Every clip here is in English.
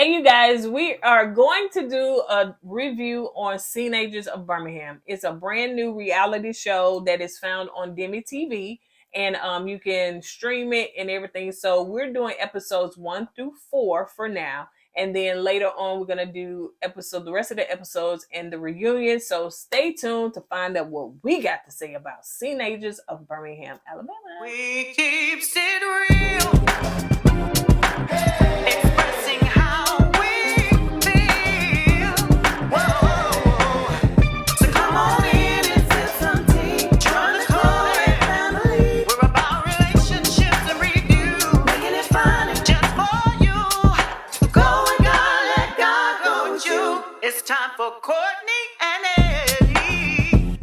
Hey, you guys, we are going to do a review on Seenagers of Birmingham. It's a brand new reality show that is found on Demi TV, and you can stream it and everything. So we're doing episodes 1 through 4 for now, and then later on we're gonna do the rest of the episodes and the reunion. So stay tuned to find out what we got to say about Seenagers of Birmingham, Alabama. We keep it real. Expressing how we feel. Whoa. So come on in and sip some tea. Join the KOED family. We're about relationships and review. Making it fun just for you. Go and God, let God go with you. It's time for Courtney and Eddie.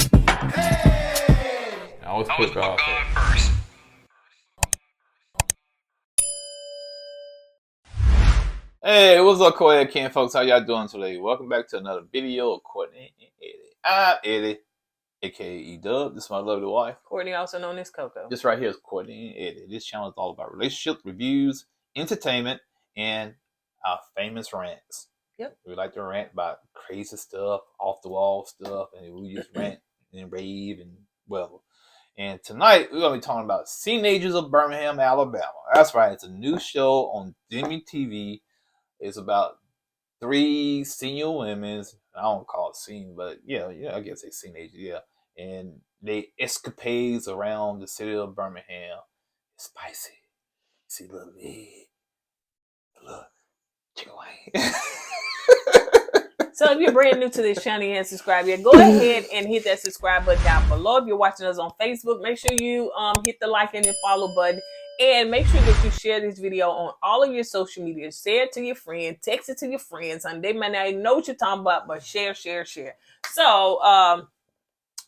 I always put God first. Hey, what's up, KOED Ken folks? How y'all doing today? Welcome back to another video of Courtney and Eddie. I'm Eddie, aka E-Dub. This is my lovely wife. Courtney, also known as Coco. This right here is Courtney and Eddie. This channel is all about relationships, reviews, entertainment, and our famous rants. Yep. We like to rant about crazy stuff, off the wall stuff, and we just rant and rave and well. And tonight we're gonna be talking about Seenagers of Birmingham, Alabama. That's right. It's a new show on Demi TV. It's about 3 senior women. I don't call it senior, but yeah, I guess they teenagers, yeah. And they escapades around the city of Birmingham. It's spicy. See a little leg. Look, chicken wing. So if you're brand new to this channel and subscribe yet, go ahead and hit that subscribe button down below. If you're watching us on Facebook, make sure you hit the like and the follow button. And make sure that you share this video on all of your social media. Share it to your friends, text it to your friends, and they might not even know what you're talking about, but share. So,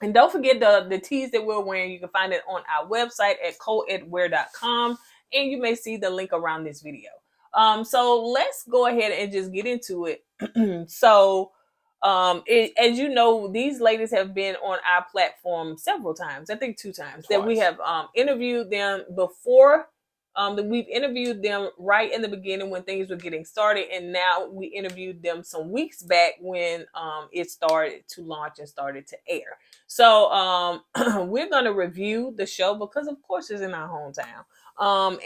and don't forget the tees that we're wearing. You can find it on our website at kourtneyandeddie.com, and you may see the link around this video. So let's go ahead and just get into it. So, as you know, these ladies have been on our platform several times. I think 2 times. That we have interviewed them before. That we've interviewed them right in the beginning when things were getting started, and now we interviewed them some weeks back when it started to launch and started to air. So we're gonna review the show because, of course, it's in our hometown.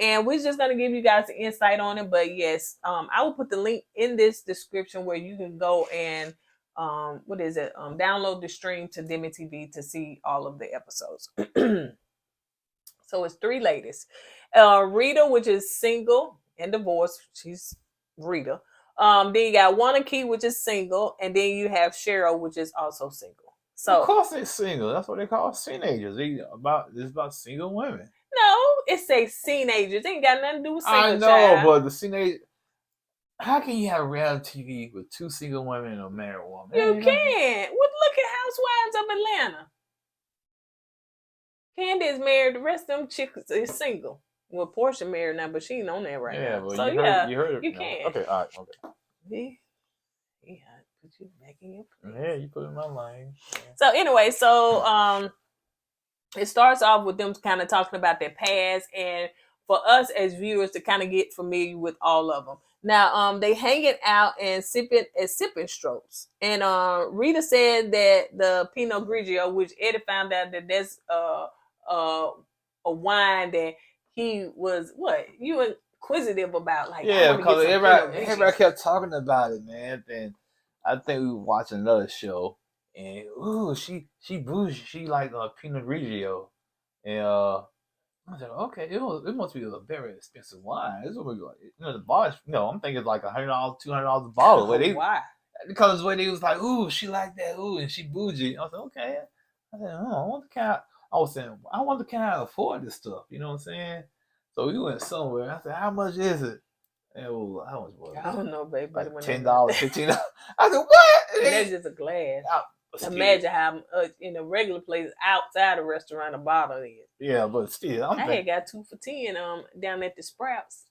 And we're just gonna give you guys an insight on it. But yes, I will put the link in this description where you can go and download the stream to Demi TV to see all of the episodes. So it's 3 ladies. Rita, which is single and divorced. She's Rita. Then you got Wanakee, which is single, and then you have Cheryl, which is also single. So of course they're single. That's what they call teenagers. It's about single women. No, it says teenagers. It ain't got nothing to do with single. I know, child. but the teenage. How can you have reality TV with 2 single women and a married woman? You can't. Well, look at Housewives of Atlanta. Candy is married. The rest of them chicks is single. Well, Portia married now, but she ain't on there right now. But so you heard it. You can't. Okay, all right, okay. Yeah, put you back in your place. Yeah, you put it in my lane. Yeah. So anyway, it starts off with them kind of talking about their past, and for us as viewers to kind of get familiar with all of them. Now, they hanging out and sipping strokes. And Rita said that the Pinot Grigio, which Eddie found out that that's a wine that he was inquisitive about. Like, yeah, because everybody kept talking about it, man. And I think we were watching another show, and she bougie, she like Pinot Grigio, and I said, okay, it must be a very expensive wine. This will be like, the bottle. I'm thinking it's like $100, $200 a bottle. Why? Because when they was like, she like that, and she bougie. I was like, okay. I said, I wonder can I afford this stuff? You know what I'm saying? So we went somewhere. I said, how much is it? And how much was it? I don't know, baby. Like $10, $15. I said, what? And that's just a glass. Imagine how in a regular place outside a restaurant a bottle is. Yeah, but still, I had got 2 for $10 down at the Sprouts.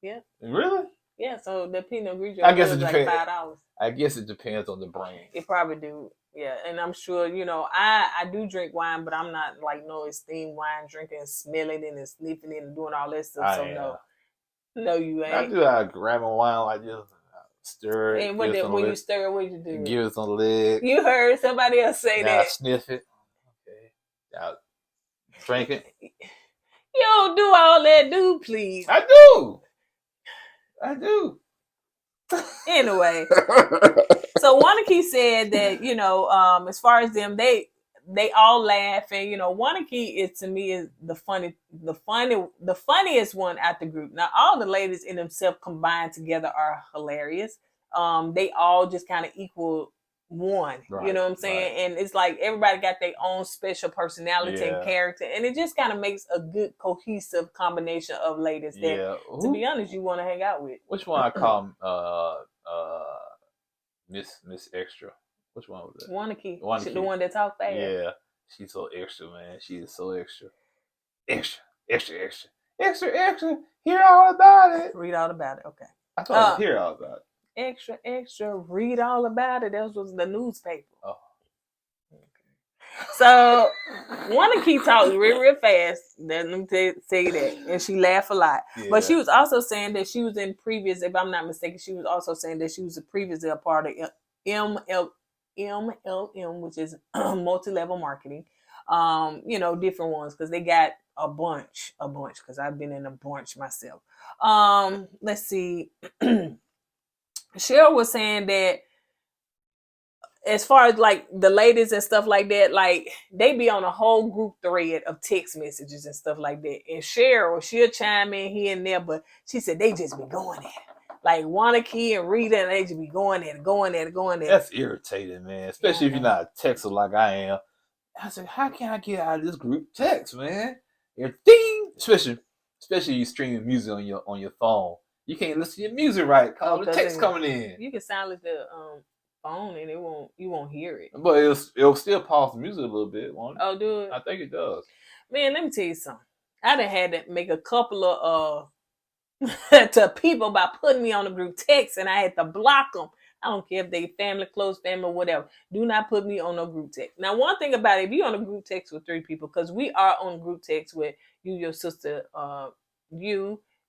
Yeah. Really? Yeah. So the Pinot Grigio was like $5. I guess it depends on the brand. It probably do. Yeah, and I'm sure I do drink wine, but I'm not like no esteemed wine drinker and smelling it and sniffing it and doing all that stuff. No, you ain't. I do that grabbing wine like this. Stir it. And when you stir, what you do? Give it some leg. You heard somebody else say Now that. sniff it. Okay. Now drink it. You don't do all that, dude, please. I do. Anyway, so Wanakee said that, you know, as far as them, they all laugh, and you know, Wanakee is, to me, is the funniest one at the group. Now, all the ladies in themselves combined together are hilarious. They all just kind of equal one, you know what I'm saying? Right. And it's like everybody got their own special personality and character, and it just kind of makes a good cohesive combination of ladies that, to be honest, you want to hang out with. Which one I call Miss Extra? Which one was that? Wanakee. The one that talks fast. Yeah, she's so extra, man. She is so extra. Extra. Hear all about it. Read all about it. Okay. I thought hear all about it. Extra, read all about it. That was the newspaper. Oh. Okay. So, Wanakee talks real fast. Let me tell you that. And she laughed a lot. Yeah. But she was also saying that she was in previous, if I'm not mistaken, she was also saying that she was previously a part of MLM, which is multi-level marketing. You know, different ones, because they got a bunch, because I've been in a bunch myself. Let's see. Cheryl was saying that as far as like the ladies and stuff like that, like they be on a whole group thread of text messages and stuff like that. And Cheryl, she'll chime in here and there, but she said they just be going at it. Like Wanakee and Rita, and they just be going at it. That's irritating, man. Especially if you're not a texter like I am. I said, how can I get out of this group text, man? You're ding! Especially you streaming music on your phone. You can't listen to your music right. Call the text coming in. You can silence the phone and you won't hear it. But it'll still pause the music a little bit, won't it? Oh, do it? I think it does. Man, let me tell you something. I done had to make a couple of to people by putting me on a group text, and I had to block them. I don't care if they family, close family, or whatever. Do not put me on no group text. Now, one thing about it, if you're on a group text with 3 people, because we are on group text with you, your sister,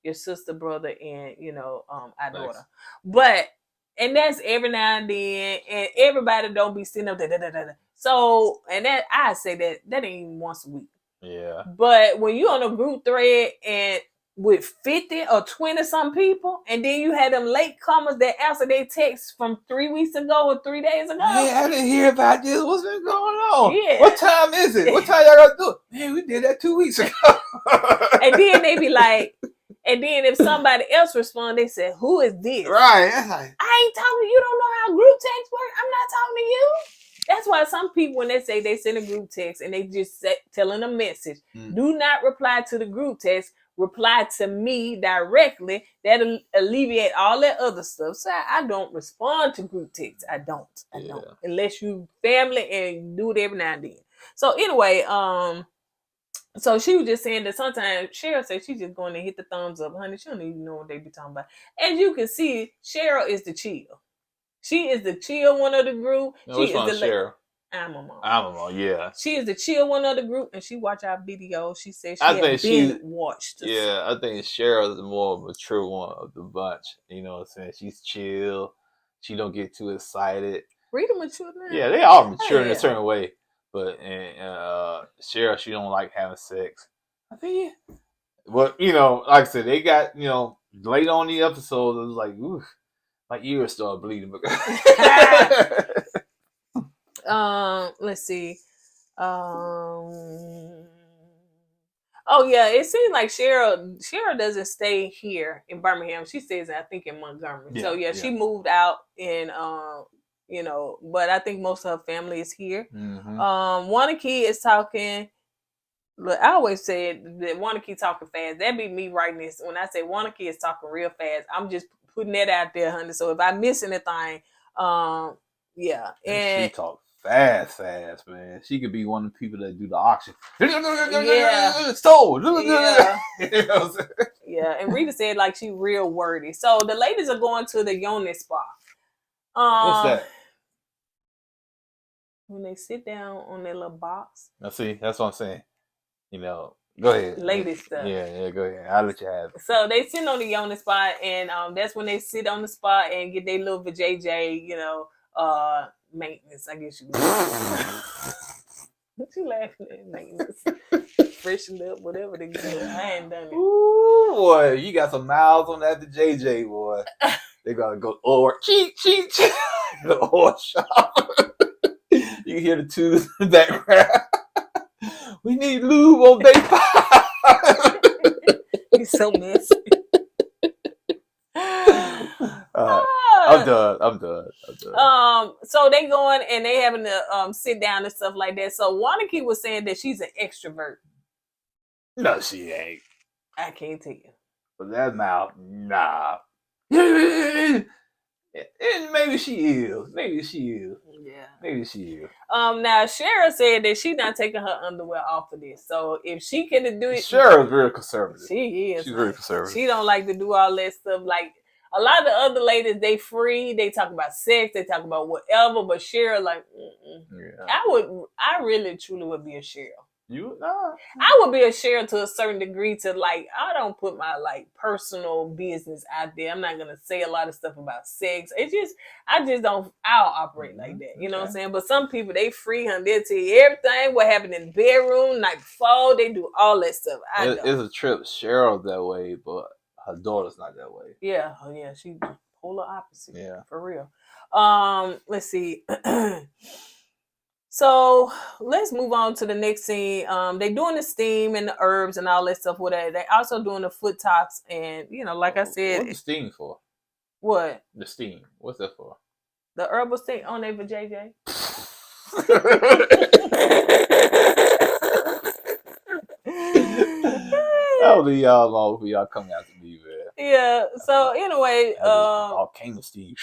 your sister, brother, and you know, our daughter. But and that's every now and then, and everybody don't be sitting up there. So, and that I say that ain't even once a week. Yeah. But when you on a group thread and with 50 or 20 some people, and then you had them late comers that answer their text from 3 weeks ago or 3 days ago. Hey, I didn't hear about this. What's been going on? Yeah. What time is it? What time y'all gotta do it? Man, we did that 2 weeks ago. And then they be like, and then if somebody else respond, they say, who is this? Right. I ain't talking to you. Don't know how group text work. I'm not talking to you. That's why some people, when they say they send a group text and they just telling a message, do not reply to the group text. Reply to me directly. That'll alleviate all that other stuff. So I don't respond to group texts. I don't. Unless you family and do it every now and then. So anyway, so she was just saying that sometimes Cheryl says she's just going to hit the thumbs up. Honey, she don't even know what they be talking about. As you can see, Cheryl is the chill. She is the chill one of the group. No, she is the Cheryl. I'm a mom, yeah. She is the chill one of the group, and she watch our videos. She says she watched us. Yeah, I think Cheryl is the more mature one of the bunch. You know what I'm saying? She's chill. She don't get too excited. Rita mature now. Yeah, they all mature in a certain way. But Cheryl, she don't like having sex. I think, well, you know, like I said, they got, you know, late on the episode, it was like, ooh, my ears started bleeding. Let's see. Oh yeah, it seems like Cheryl doesn't stay here in Birmingham. She stays, I think, in Montgomery. Yeah, so yeah, she moved out in you know, but I think most of her family is here. Mm-hmm. Wanakee is talking. Look, I always say that Wanakee talking fast. That be me writing this. When I say Wanakee is talking real fast, I'm just putting that out there, honey. So if I miss anything, yeah. And she talk fast, man. She could be one of the people that do the auction. Yeah. Sold. Yeah. You know what I'm saying? Yeah. And Rita said like she real wordy. So the ladies are going to the Yoni spa. What's that? When they sit down on their little box. Now see, that's what I'm saying. You know, Go ahead. lady stuff. Yeah, go ahead. I'll let you have it. So they sit on the spot, and that's when they sit on the spot and get their little JJ, maintenance. I guess you could say. What you laughing at? Maintenance, freshen up, whatever they do. I ain't done it. Ooh, boy, you got some miles on that JJ, boy. They gotta go cheat. The oil shop. You can hear the tubes in the background. We need lube on day 5. He's so messy. I'm done. So they going and they having to sit down and stuff like that. So Wanaki was saying that she's an extrovert. No, she ain't. I can't tell you. But that mouth, nah. And maybe she is. Yeah. Maybe she is. Now Cheryl said that she's not taking her underwear off of this. So if she can do it, Cheryl's very conservative. She is. She's very conservative. She don't like to do all that stuff. Like a lot of the other ladies, they free. They talk about sex. They talk about whatever. But Cheryl, like, Yeah. I really truly would be a Cheryl. Nah. I would be a Cheryl to a certain degree. To like, I don't put my like personal business out there. I'm not gonna say a lot of stuff about sex. I just don't. I'll operate like that. You know what I'm saying? But some people, they free, hun. They'll tell you everything. What happened in the bedroom night before. They do all that stuff. It's a trip. Cheryl's that way, but her daughter's not that way. Yeah. Oh yeah. She polar opposite. Yeah. For real. Let's see. So let's move on to the next scene. They doing the steam and the herbs and all that stuff with that. They also doing the foot tops and like I said. What's the steam for? What? The steam. What's that for? The herbal steam on there for JJ. I'll leave y'all alone for y'all coming out to me, man. Yeah. So anyway, volcano steam.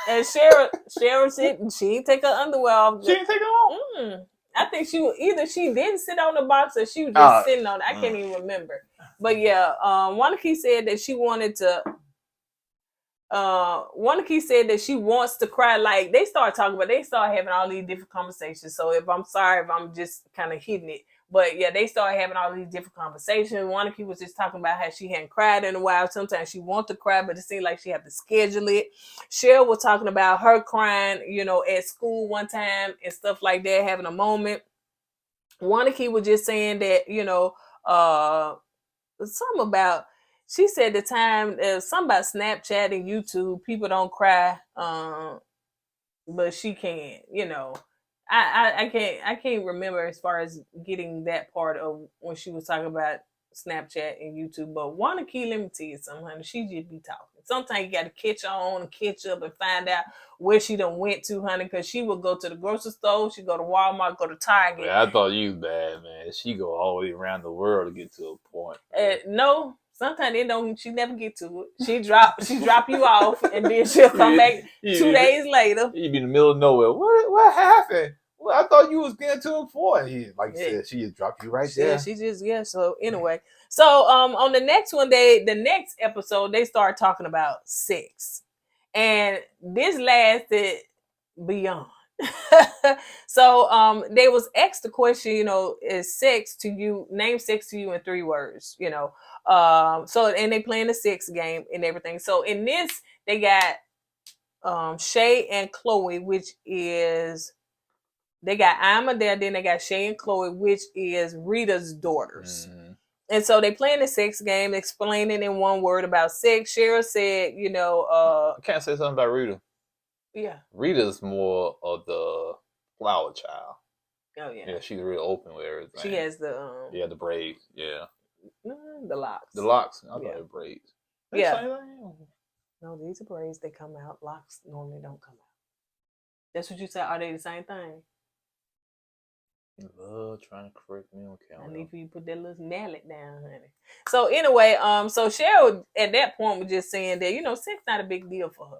And Cheryl said she ain't take her underwear off. She didn't take it off. I think she didn't sit on the box or she was just sitting on it. I can't even remember. But yeah, Wanaki said that she wanted to. Wanaki said that she wants to cry. Like they start having all these different conversations. So if I'm sorry if I'm just kind of hitting it. But yeah, they started having all these different conversations. Wanaki was just talking about how she hadn't cried in a while. Sometimes she wants to cry, but it seems like she have to schedule it. Cheryl was talking about her crying, at school one time and stuff like that, having a moment. Wanaki was just saying that, something about, she said the time, something about Snapchat and YouTube, people don't cry, but she can, I can't remember as far as getting that part of when she was talking about Snapchat and YouTube. But Wanaki, let me tell you something, honey. She just be talking. Sometimes you got to catch on and catch up and find out where she done went to, honey. Because she would go to the grocery store, she go to Walmart, go to Target. Yeah, I thought you was bad, man. She go all the way around the world to get to a point. No. Sometimes they don't. She never get to it. She drop you off, and then she'll come back 2 days later. You be in the middle of nowhere. What happened? Well, I thought you was getting to a point. Like you said, she just dropped you right there. So anyway, so on the next one, the next episode, they start talking about sex, and this lasted beyond. So they was asked the question, is sex to you? Name sex to you in 3 words. So and they playing the sex game and everything. So in this, they got Shay and Chloe, which is. They got Alma there, then they got Shay and Chloe, which is Rita's daughters. Mm-hmm. And so they playing the sex game, explaining in 1 word about sex. Cheryl said, I can't say something about Rita. Yeah. Rita's more of the flower child. Oh, yeah. Yeah, she's real open with everything. She has the... the braids, yeah. The locks. The locks. I thought they were braids. No, these are braids. They come out. Locks normally don't come out. That's what you said. Are they the same thing? Love trying to correct me on camera. I need for you to put that little mallet down, honey. So anyway, so Cheryl at that point was just saying that, sex not a big deal for her.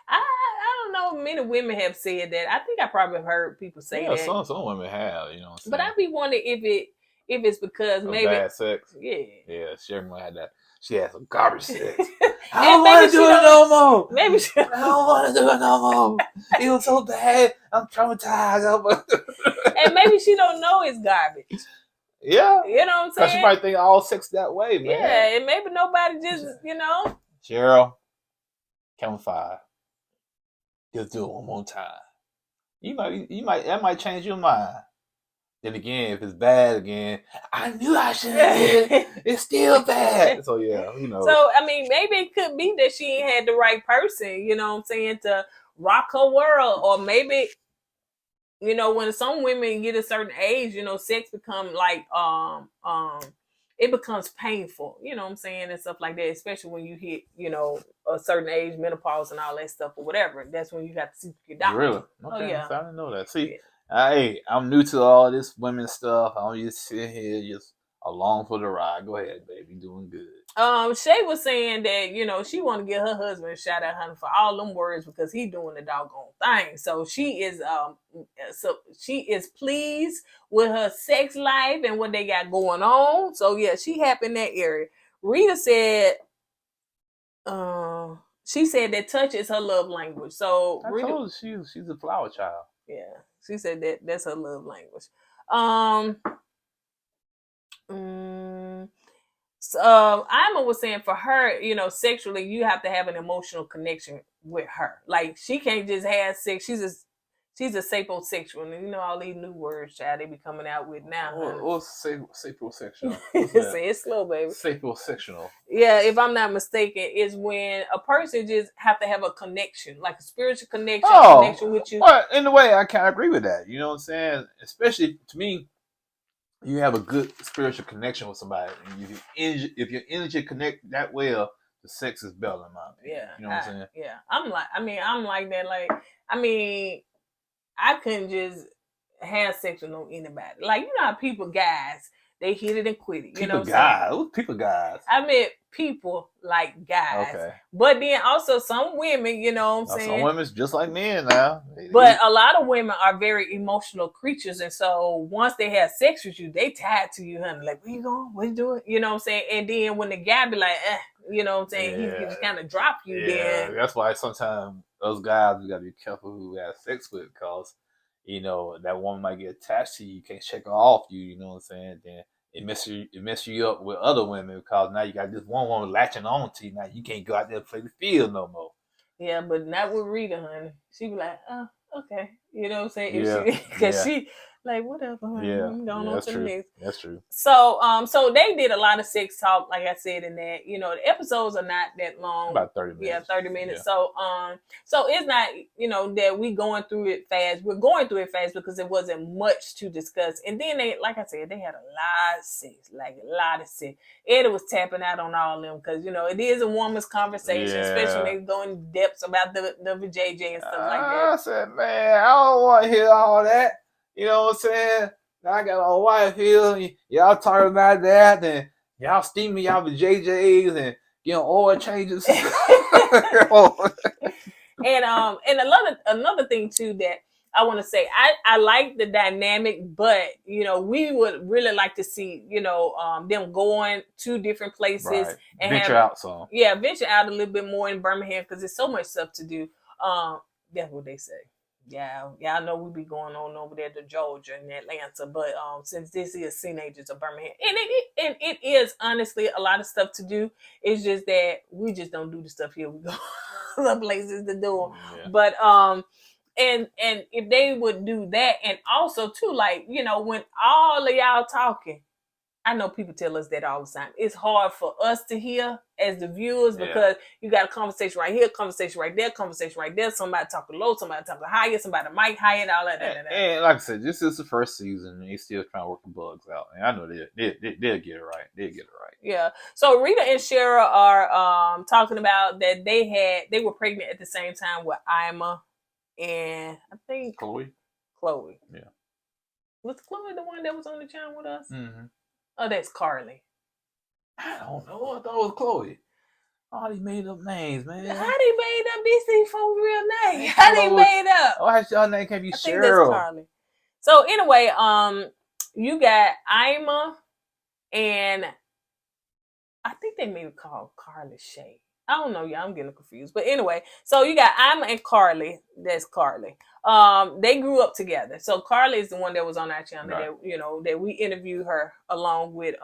I don't know. Many women have said that. I think I probably heard people say that. Some women have, But I be wondering if it's because maybe bad sex. Yeah. Yeah, Cheryl had that. She had some garbage sex. I don't want to do it no more. Maybe I don't want to do it no more. It was so bad. I'm traumatized. And maybe she don't know it's garbage. Yeah. You know what I'm Because she saying? might think all sex that way, man. Yeah, and maybe nobody just, you know. Cheryl, count 5. Just do it one more time. That might change your mind. Then again, if it's bad again, I knew I shouldn't have did it. It's still bad. So yeah, who knows? So I mean, maybe it could be that she ain't had the right person, you know what I'm saying, to rock her world. Or maybe, you know, when some women get a certain age, you know, sex become like it becomes painful, you know what I'm saying, and stuff like that, especially when you hit, you know, a certain age, menopause and all that stuff or whatever. That's when you got to seek your doctor. Really? Okay, Oh yeah. so I didn't know that. See, Yeah. hey, I'm new to all this women stuff. I'm just sitting here just along for the ride. Go ahead, baby, doing good. Shay was saying that, you know, she want to give her husband a shout out, honey, for all them words because he doing the doggone thing. So she is pleased with her sex life and what they got going on. So yeah, she happy in that area. Rita said, she said that touch is her love language. So I Rita, told her she's a flower child. yeah, she said that's her love language. Ima was saying for her, you know, sexually, you have to have an emotional connection with her. Like she can't just have sex. She's a sapiosexual, and you know all these new words, child, they be coming out with now. What's sapiosexual? Say it slow, baby. Sapiosexual. Yeah, if I'm not mistaken, is when a person just have to have a connection, like a spiritual connection, connection with you. Well, in a way, I kind of agree with that. You know what I'm saying? Especially to me, you have a good spiritual connection with somebody. And if your energy connect that well, the sex is better in my opinion. Yeah, you know what I'm saying? Yeah, I'm like that. Like, I mean, I couldn't just have sex with no anybody. Like, you know how people, guys, they hit it and quit it. You know what I'm saying? People guys. I meant people like guys. Okay. But then also some women, you know what I'm saying? Some women's just like men now. But a lot of women are very emotional creatures. And so once they have sex with you, they tied to you, honey. Like, where you going? What you doing? You know what I'm saying? And then when the guy be like, you know what I'm saying? Yeah. He just kind of drop you. Yeah, then. That's why sometimes those guys, we got to be careful who we have sex with, because, you know, that woman might get attached to you. You can't shake her off you, you know what I'm saying? Then it messes you up with other women, because now you got this one woman latching on to you. Now you can't go out there and play the field no more. Yeah, but not with Rita, honey. She be like, oh, okay. You know what I'm saying? Yeah. Because she, like, whatever, honey. Yeah. I'm going on to the next. That's true. So, so they did a lot of sex talk, like I said, in that, you know, the episodes are not that long. About 30 minutes. Yeah, 30 minutes. Yeah. So it's not, you know, that we going through it fast. We're going through it fast because it wasn't much to discuss. And then they, like I said, they had a lot of sex, like a lot of sex. Eddie was tapping out on all of them because, you know, it is a woman's conversation, especially when they go in depths about the vajayjay and stuff like that. I said, man, I don't want to hear all that. You know what I'm saying? I got a wife here. Y'all talking about that, and y'all steaming y'all vajayjays and oil changes. And another thing too that I want to say, I like the dynamic, but you know, we would really like to see, you know, them going to different places, right. And venture out some. Yeah, venture out a little bit more in Birmingham because there's so much stuff to do. That's what they say. Yeah, I know we be going on over there to Georgia and Atlanta, but since this is Seenagers of Birmingham, and it is honestly a lot of stuff to do. It's just that we just don't do the stuff here. We go other places to do them. Yeah. But and if they would do that, and also too, like, you know, when all of y'all talking, I know people tell us that all the time. It's hard for us to hear as the viewers because you got a conversation right here, conversation right there, conversation right there. Somebody talking low, somebody talking higher, somebody mic higher, and all that. And like I said, this is the first season, and they still trying to work the bugs out. And I know they'll get it right. They'll get it right. Yeah. So Rita and Shara are talking about that they were pregnant at the same time with Ima and I think Chloe. Yeah. Was Chloe the one that was on the channel with us? Mm-hmm. Oh, that's Carly. I don't know. I thought it was Chloe. All these made up names, man. How they made up these for real names? How they made up? Why your name can't be Cheryl? I think that's Carly. So anyway, you got Ima and I think they may call Carly Shay. I don't know, y'all. I'm getting confused. But anyway, so you got Ima and Carly. That's Carly. they grew up together. So Carly is the one that was on our channel Right. that we interviewed her along with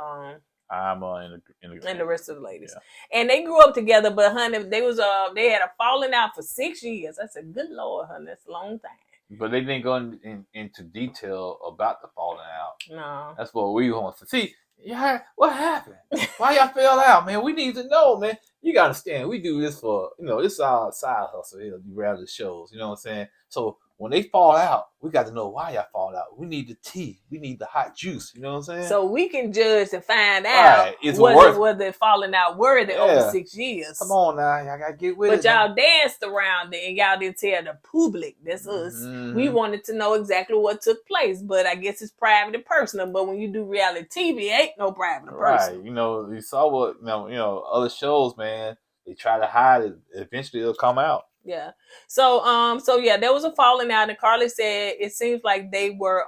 I'm and the rest of the ladies. Yeah. And they grew up together, but honey, they had a falling out for 6 years. I said, good Lord, honey, that's a long time. But they didn't go into detail about the falling out. No. That's what we want to see. Yeah, what happened? Why y'all fell out, man? We need to know, man. You gotta understand, we do this for, this is our side hustle here, the reality shows, you know what I'm saying? So when they fall out, we got to know why y'all fall out. We need the tea. We need the hot juice, you know what I'm saying? So we can judge and find out was it falling out worthy over 6 years. Come on now, y'all gotta get with it. But y'all danced around it and y'all didn't tell the public. That's us. Mm-hmm. We wanted to know exactly what took place, but I guess it's private and personal. But when you do reality TV, ain't no private and personal. Right. You saw what other shows, man, they try to hide it. Eventually it'll come out. Yeah. So yeah, there was a falling out, and Carly said it seems like they were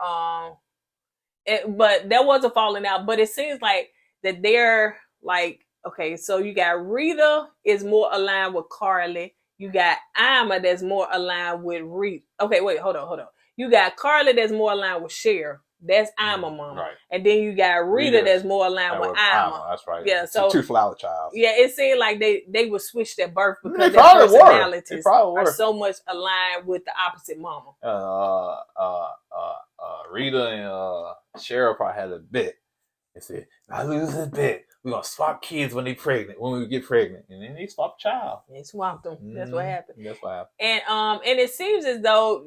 but there was a falling out, but it seems like that they're like, okay, so you got Rita is more aligned with Carly. You got Ima that's more aligned with Rita. Okay, wait, hold on. You got Carly that's more aligned with Cher. That's Ima mama. Right. And then you got Rita that's more aligned with Ima. That's right. Yeah, so two flower child. Yeah, it seemed like they were switched at birth because their personalities are so much aligned with the opposite mama. Rita and Cheryl probably had a bet. They said, I lose this bet. We're going to swap kids when we get pregnant. And then they swapped child. They swapped them. Mm-hmm. That's what happened. And it seems as though,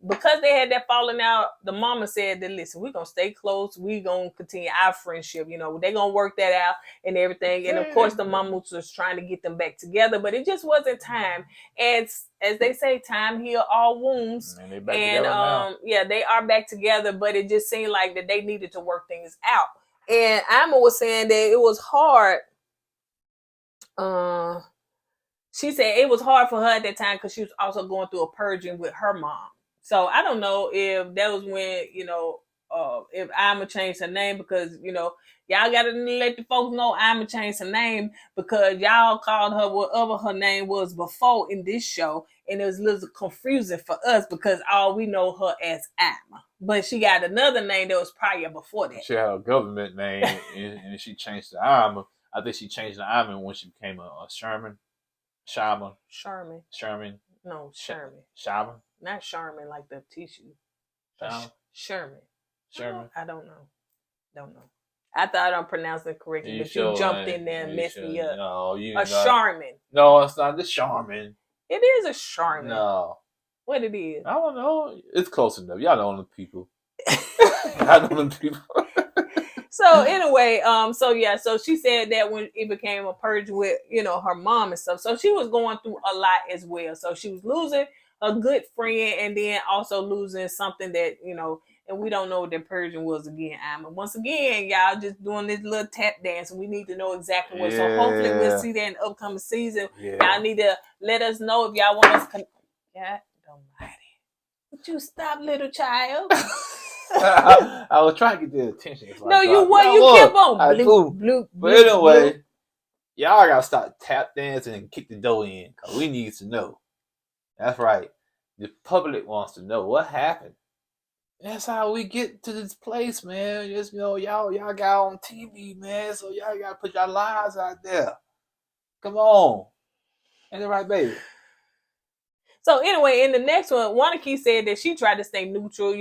because they had that falling out, the mama said that, listen, we're going to stay close. We're going to continue our friendship. They're going to work that out and everything. And, of course, the mama was trying to get them back together. But it just wasn't time. And as they say, time heals all wounds. And they back together now. Yeah, they are back together. But it just seemed like that they needed to work things out. And Ima was saying that it was hard. She said it was hard for her at that time because she was also going through a purging with her mom. So I don't know if that was when, if Ima changed her name because, y'all got to let the folks know Ima changed her name because y'all called her whatever her name was before in this show. And it was a little confusing for us because all we know her as Ima. But she got another name that was prior before that. She had a government name and she changed to Ima. I think she changed to Ima when she became a Sherman. Sherman. No, Sherman. Sherman. Not Sherman like the tissue. Sherman. I don't know. I thought I'm pronouncing it correctly, but you jumped in there and messed me up. No, Sherman. No, it's not the Sherman. It is a Sherman. No. What it is? I don't know. It's close enough. Y'all know them people. I know them people. So anyway, so she said that when it became a purge with, her mom and stuff. So she was going through a lot as well. So she was losing a good friend and then also losing something that, and we don't know what that purging was again. Once again, y'all just doing this little tap dance and we need to know exactly what. So hopefully we'll see that in the upcoming season. Yeah. Y'all need to let us know if y'all want us God almighty. Would you stop, little child? I was trying to get their attention. No, you what? You kept on bloop. But anyway, y'all gotta stop tap dancing and kick the door in because we need to know. That's right. The public wants to know what happened. That's how we get to this place, man. Just y'all got on TV, man. So y'all gotta put your lives out there. Come on, ain't that right, baby? So anyway, in the next one, Wanaki said that she tried to stay neutral,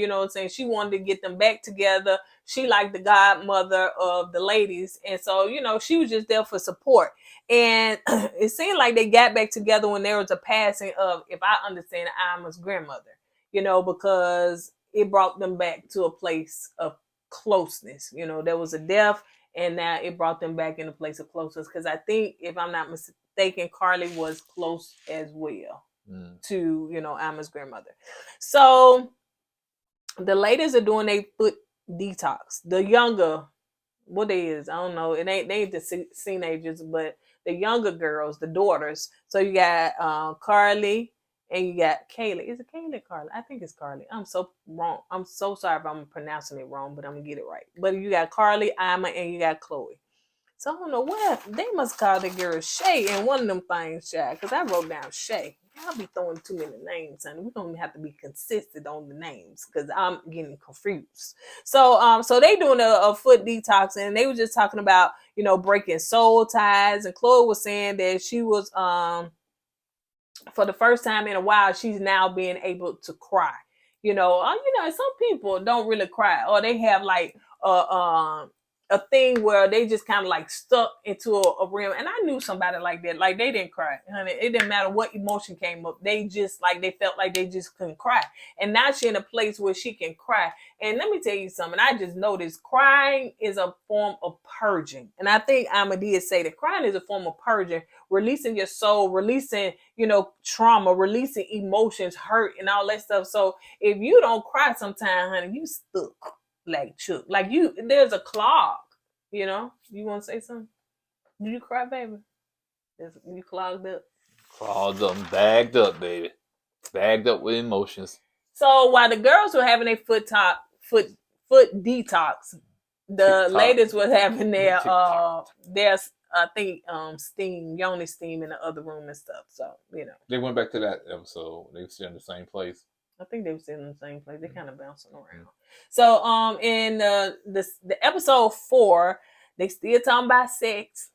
she wanted to get them back together. She liked the godmother of the ladies. And so, she was just there for support. And it seemed like they got back together when there was a passing of, if I understand, Ima's grandmother, because it brought them back to a place of closeness. There was a death and now it brought them back in a place of closeness. Because I think, if I'm not mistaken, Carly was close as well. To Ima's grandmother. So the ladies are doing a foot detox. The younger, what they is, I don't know. They ain't the teenagers, but the younger girls, the daughters. So you got Carly and you got Kayla. Is it Kayla or Carly? I think it's Carly. I'm so wrong. I'm so sorry if I'm pronouncing it wrong, but I'm gonna get it right. But you got Carly, Ima, and you got Chloe. So I don't know what they must call the girl Shay in one of them things, child, because I wrote down Shay. Y'all be throwing too many names, honey. We're gonna have to be consistent on the names because I'm getting confused. So they doing a foot detox, and they were just talking about, breaking soul ties. And Chloe was saying that she was for the first time in a while, she's now being able to cry. Some people don't really cry, or they have like a thing where they just kind of like stuck into a realm. And I knew somebody like that. Like they didn't cry, honey. It didn't matter what emotion came up. They just like they felt like they just couldn't cry. And now she's in a place where she can cry. And let me tell you something. I just noticed crying is a form of purging. And I think Amma did say that crying is a form of purging, releasing your soul, releasing, trauma, releasing emotions, hurt, and all that stuff. So if you don't cry sometime, honey, you stuck like Chuck. Like there's a clog, You want to say something? Did you cry, baby? You clogged up? Clogged up, bagged up, baby. Bagged up with emotions. So while the girls were having a foot detox, the TikTok. ladies was having their TikTok. I think steam, yoni steam in the other room and stuff. So, They went back to that episode. They were still in the same place. I think they were still in the same place. They kind of bouncing around. So in the episode 4, they still talking about sex.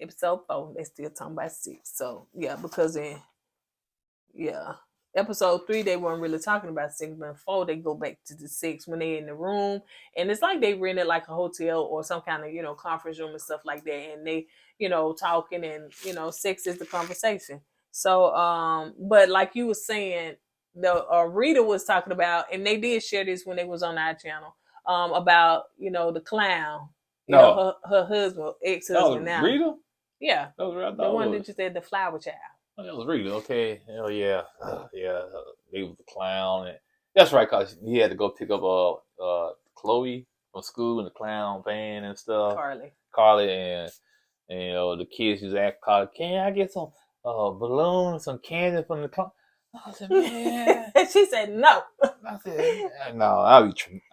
Episode 4, they still talking about sex. So yeah, because episode 3 they weren't really talking about sex, but in 4 they go back to the sex when they in the room, and it's like they rented like a hotel or some kind of conference room and stuff like that, and they talking, and sex is the conversation. So but like you were saying, the Rita was talking about, and they did share this when they was on our channel, about the clown, her husband, ex-husband now. Rita? Yeah, that was the one that you said, the flower child. Oh, that was Rita. Okay, hell yeah, yeah. He was the clown, and that's right, cause he had to go pick up Chloe from school in the clown van and stuff. Carly, and the kids used to ask Carly, "Can I get some balloons, some candy from the clown?" I said, "Man," she said, "No." I said, "No,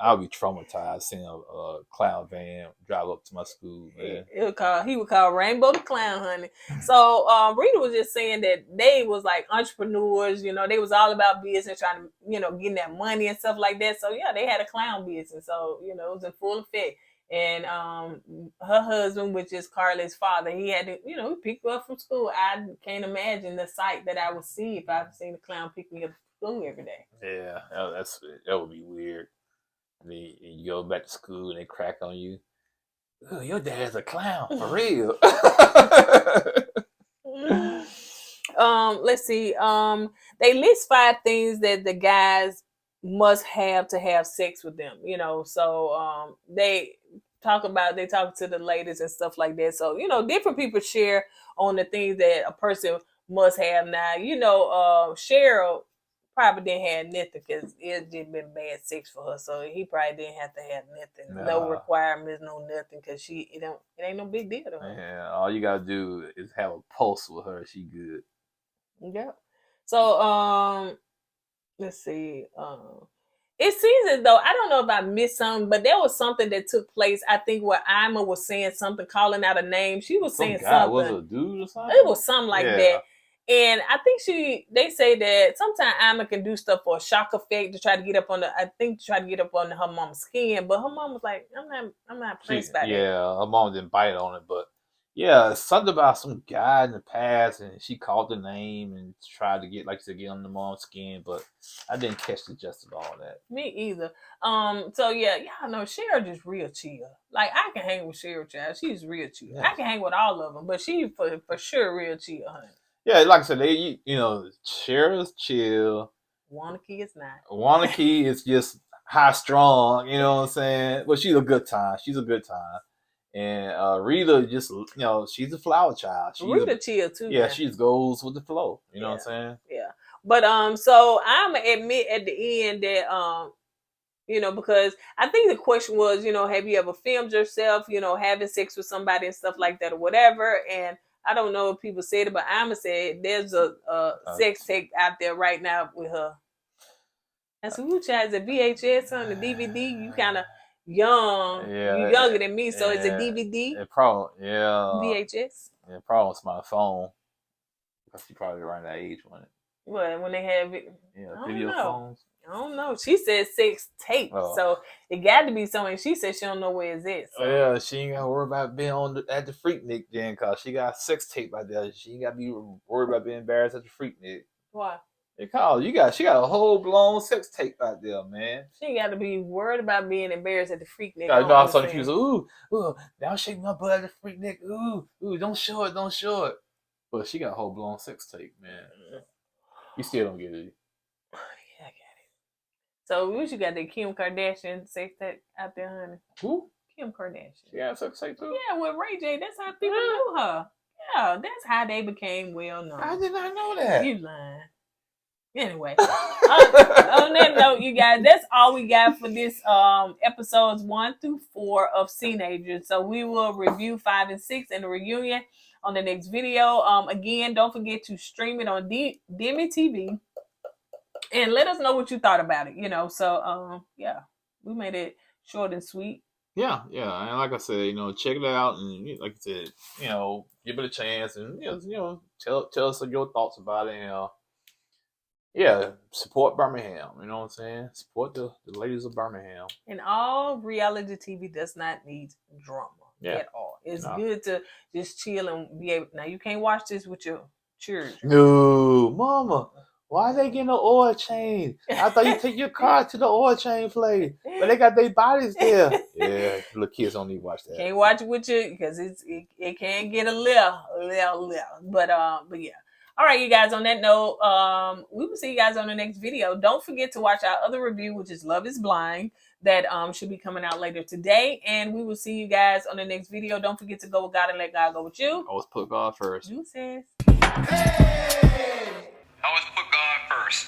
I'll be traumatized seeing a clown van drive up to my school, man." He would call Rainbow the Clown, honey. So Rita was just saying that they was like entrepreneurs, they was all about business, trying to, getting that money and stuff like that. So yeah, they had a clown business. So, it was in full effect. And her husband, which is Carly's father, he had to, he picked her up from school. I can't imagine the sight that I would see if I've seen a clown pick me up from school every day. Yeah, that would be weird. You go back to school and they crack on you. Oh, your dad's a clown for real. Let's see. They list 5 things that the guys must have to have sex with them. So they talk to the ladies and stuff like that. So different people share on the things that a person must have. Now Cheryl probably didn't have nothing because it just been bad sex for her, so he probably didn't have to have nothing. No requirements, no nothing, because it ain't no big deal to her. Yeah, all you gotta do is have a pulse with her. She good. Yep. So let's see. It seems as though, I don't know if I missed something, but there was something that took place. I think where Ima was saying something, calling out a name. She was saying something. Was it a dude or something? It was something like that. And I think they say that sometimes Ima can do stuff for a shock effect to try to get up on her mom's skin. But her mom was like, I'm not pleased by that. Yeah, her mom didn't bite on it, but yeah, something about some guy in the past, and she called the name and tried to get on the mom's skin, but I didn't catch the gist of all that. Me either. So yeah, y'all know Cheryl just real chill. Like, I can hang with Cheryl, child. She's real chill. Yeah. I can hang with all of them, but she for sure real chill, honey. Yeah, like I said, Cheryl's chill. Wannabe is not. Wannabe is just high strong, you know what I'm saying? But she's a good time. And Rita just, she's a flower child. Rita chill too. Yeah, she just goes with the flow. You know what I'm saying? Yeah. But so I'm gonna admit at the end that because I think the question was, have you ever filmed yourself, having sex with somebody and stuff like that or whatever? And I don't know if people said it, but I'ma say there's a sex tape out there right now with her. And so who has a VHS on the DVD? You kind of young. Yeah, you younger than me, so it's a DVD. VHS. Yeah, probably it's my phone. Because she probably around that age when it. What, when they have it? Yeah, I video don't know. phones. I don't know. She said sex tape, Oh. so it got to be something. She said she don't know where it's at. So. Oh, yeah, she ain't got to worry about being at the Freaknik then, cause she got sex tape out there. She ain't got to be worried about being embarrassed at the Freaknik. Why? Because she got a whole blown sex tape out there, man. She ain't got to be worried about being embarrassed at the Freaknik. Yeah, you know, I saw she was ooh, now shake my butt at the Freaknik. Ooh, don't show it. But she got a whole blown sex tape, man. You still don't get it. Yeah, I got it. So what you got that Kim Kardashian sex tape out there, honey? Who? Kim Kardashian. She got a sex tape too? Yeah, with Ray J. That's how people knew her. Yeah, that's how they became well known. I did not know that. You lying. Anyway, on that note, you guys, that's all we got for this episodes 1 through 4 of Seenagers. So we will review 5 and 6 and the reunion on the next video. Again, don't forget to stream it on Demi TV and let us know what you thought about it. So yeah, we made it short and sweet. Yeah, and like I said, check it out, and like I said, give it a chance, and tell us your thoughts about it, and yeah, support Birmingham. You know what I'm saying? Support the ladies of Birmingham. And all reality TV does not need drama at all. It's good to just chill and be able. Now you can't watch this with your children. No, mama. Why they getting an oil change? I thought you take your car to the oil change place, but they got their bodies there. Yeah, little kids don't need to watch that. Can't watch it with you because it can get a little. But yeah. All right, you guys, on that note, we will see you guys on the next video. Don't forget to watch our other review, which is Love is Blind, that should be coming out later today. And we will see you guys on the next video. Don't forget to go with God and let God go with you. Always put God first. You says. Hey! Always put God first.